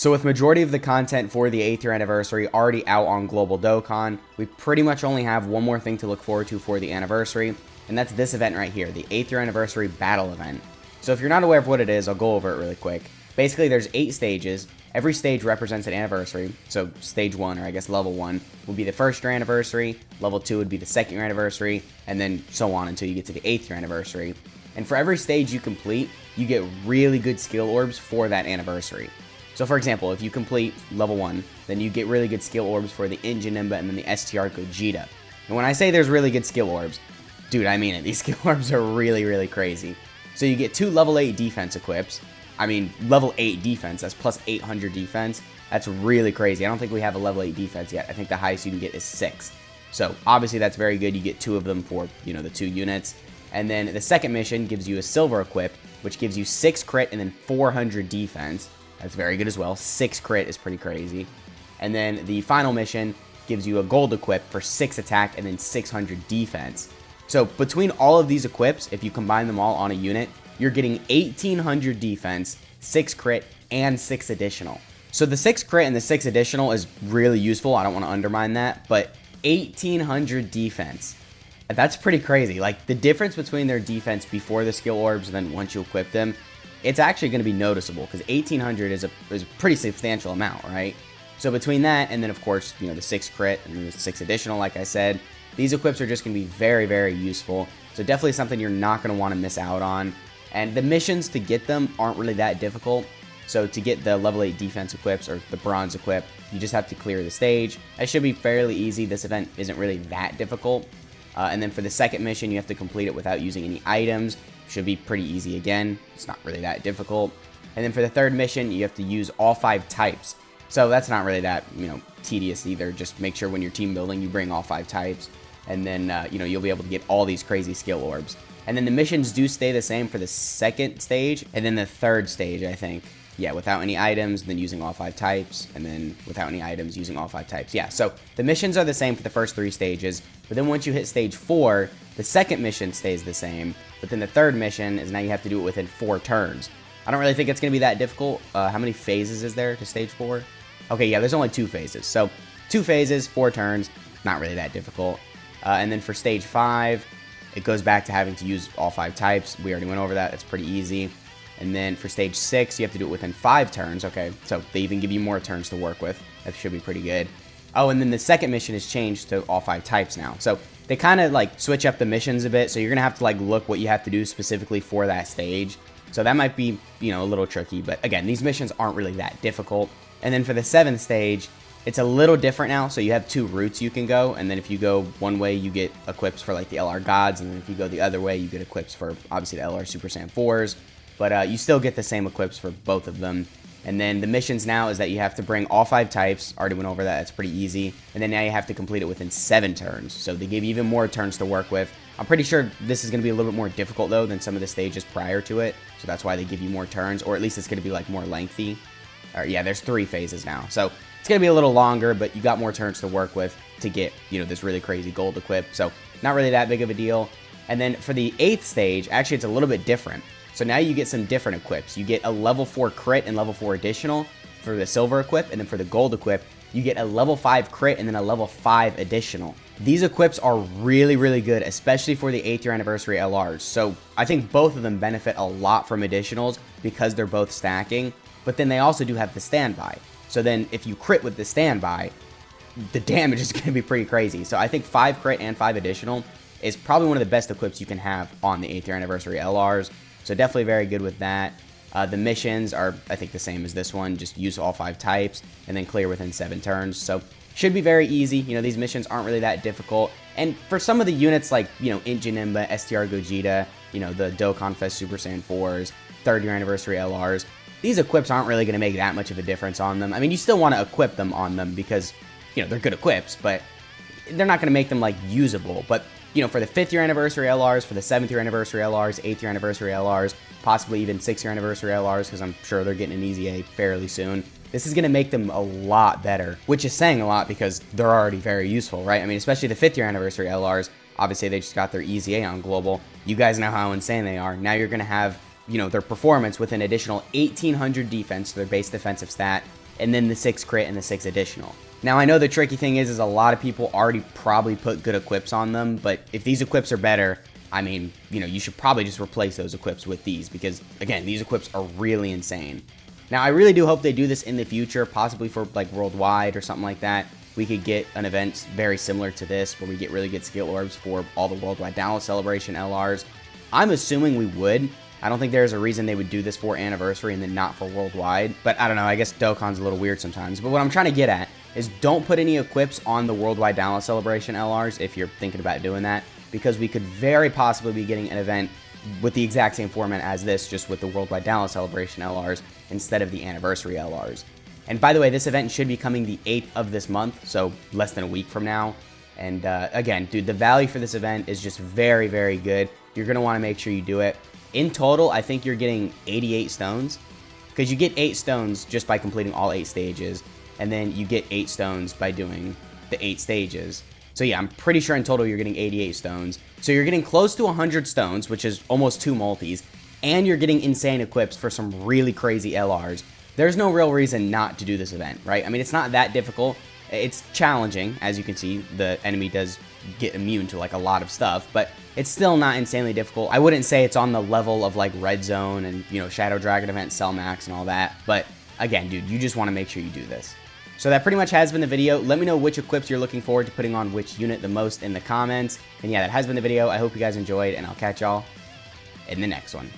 So with majority of the content for the 8th year anniversary already out on Global Dokkan, we pretty much only have one more thing to look forward to for the anniversary, and that's this event right here, the 8th year anniversary battle event. So if you're not aware of what it is, I'll go over it really quick. Basically, there's 8 stages. Every stage represents an anniversary. So stage 1, or I guess level 1, will be the 1st year anniversary, level 2 would be the 2nd year anniversary, and then so on until you get to the 8th year anniversary. And for every stage you complete, you get really good skill orbs for that anniversary. So for example, if you complete level 1, then you get really good skill orbs for the Dbz and then the STR Gogeta. And when I say there's really good skill orbs, dude, I mean it. These skill orbs are really, really crazy. So you get 2 level 8 defense equips. I mean, level 8 defense, that's plus 800 defense. That's really crazy. I don't think we have a level 8 defense yet. I think the highest you can get is 6. So obviously that's very good. You get 2 of them for, the 2 units. And then the second mission gives you a silver equip, which gives you 6 crit and then 400 defense. That's very good as well. 6 crit is pretty crazy. And then the final mission gives you a gold equip for 6 attack and then 600 defense. So between all of these equips, if you combine them all on a unit, you're getting 1800 defense, 6 crit, and 6 additional. So the 6 crit and the 6 additional is really useful. I don't want to undermine that, but 1800 defense. That's pretty crazy. Like, the difference between their defense before the skill orbs and then once you equip them, it's actually going to be noticeable because 1800 is a pretty substantial amount, right? So between that and then, of course, the 6 crit and the 6 additional, like I said, these equips are just going to be very, very useful. So definitely something you're not going to want to miss out on. And the missions to get them aren't really that difficult. So to get the level 8 defense equips or the bronze equip, you just have to clear the stage. That should be fairly easy. This event isn't really that difficult. And then for the second mission, you have to complete it without using any items. Should be pretty easy again. It's not really that difficult. And then for the third mission, you have to use all 5 types. So that's not really that, tedious either. Just make sure when you're team building, you bring all 5 types. And then, you'll be able to get all these crazy skill orbs. And then the missions do stay the same for the second stage. And then the third stage, I think. Yeah, without any items, then using all 5 types. And then without any items, using all 5 types. Yeah, so the missions are the same for the first 3 stages. But then once you hit stage 4, the second mission stays the same. But then the third mission is now you have to do it within 4 turns. I don't really think it's going to be that difficult. How many phases is there to stage 4? Okay, yeah, there's only 2 phases. So 2 phases, 4 turns, not really that difficult. And then for stage 5, it goes back to having to use all 5 types. We already went over that. It's pretty easy. And then for stage 6, you have to do it within 5 turns. Okay, so they even give you more turns to work with. That should be pretty good. Oh, and then the second mission is changed to all 5 types now. So they kind of like switch up the missions a bit. So you're going to have to like look what you have to do specifically for that stage. So that might be, a little tricky. But again, these missions aren't really that difficult. And then for the 7th stage, it's a little different now. So you have 2 routes you can go. And then if you go one way, you get equips for like the LR Gods. And then if you go the other way, you get equips for obviously the LR Super Saiyan 4s. But you still get the same equips for both of them. And then the missions now is that you have to bring all 5 types. Already went over that. That's pretty easy. And then now you have to complete it within 7 turns. So they give you even more turns to work with. I'm pretty sure this is going to be a little bit more difficult, though, than some of the stages prior to it. So that's why they give you more turns. Or at least it's going to be, like, more lengthy. Yeah, there's 3 phases now. So it's going to be a little longer, but you got more turns to work with to get, this really crazy gold equip. So not really that big of a deal. And then for the 8th stage, actually, it's a little bit different. So now you get some different equips. You get a level 4 crit and level 4 additional for the silver equip. And then for the gold equip, you get a level 5 crit and then a level 5 additional. These equips are really, really good, especially for the 8th year anniversary LRs. So I think both of them benefit a lot from additionals because they're both stacking. But then they also do have the standby. So then if you crit with the standby, the damage is going to be pretty crazy. So I think 5 crit and 5 additional is probably one of the best equips you can have on the 8th year anniversary LRs. So definitely very good with that. The missions are, I think, the same as this one. Just use all 5 types and then clear within 7 turns. So should be very easy. These missions aren't really that difficult. And for some of the units like, Dbz, STR Gogeta, the Dokkan Fest Super Saiyan 4s, 3rd year anniversary LRs, these equips aren't really going to make that much of a difference on them. I mean, you still want to equip them on them because, they're good equips, but they're not going to make them, like, usable. But, for the 5th year anniversary LRs, for the 7th year anniversary LRs, 8th year anniversary LRs, possibly even 6th year anniversary LRs, because I'm sure they're getting an Easy A fairly soon. This is going to make them a lot better, which is saying a lot because they're already very useful, right? I mean, especially the 5th year anniversary LRs. Obviously, they just got their Easy A on Global. You guys know how insane they are. Now you're going to have, their performance with an additional 1800 defense, their base defensive stat, and then the 6 crit and the 6 additional. Now, I know the tricky thing is a lot of people already probably put good equips on them, but if these equips are better, I mean, you know, you should probably just replace those equips with these because, again, these equips are really insane. Now, I really do hope they do this in the future, possibly for, like, worldwide or something like that. We could get an event very similar to this where we get really good skill orbs for all the worldwide download celebration LRs. I'm assuming we would. I don't think there's a reason they would do this for anniversary and then not for worldwide. But I don't know, I guess Dokkan's a little weird sometimes. But what I'm trying to get at is don't put any equips on the worldwide download celebration LRs if you're thinking about doing that, because we could very possibly be getting an event with the exact same format as this, just with the worldwide download celebration LRs instead of the anniversary LRs. And by the way, this event should be coming the 8th of this month, so less than a week from now. And again, dude, the value for this event is just very, very good. You're going to want to make sure you do it. In total, I think you're getting 88 stones, because you get 8 stones just by completing all 8 stages, and then you get 8 stones by doing the 8 stages. So yeah, I'm pretty sure in total you're getting 88 stones. So you're getting close to 100 stones, which is almost 2 multis, and you're getting insane equips for some really crazy LRs. There's no real reason not to do this event, right? I mean, it's not that difficult. It's challenging, as you can see. The enemy does get immune to like a lot of stuff, but it's still not insanely difficult. I wouldn't say it's on the level of like Red Zone and, you know, Shadow Dragon event, Cell Max and all that, but again, dude, you just want to make sure you do this. So that pretty much has been the video. Let me know which equips you're looking forward to putting on which unit the most in the comments. And yeah, that has been the video. I hope you guys enjoyed, and I'll catch y'all in the next one.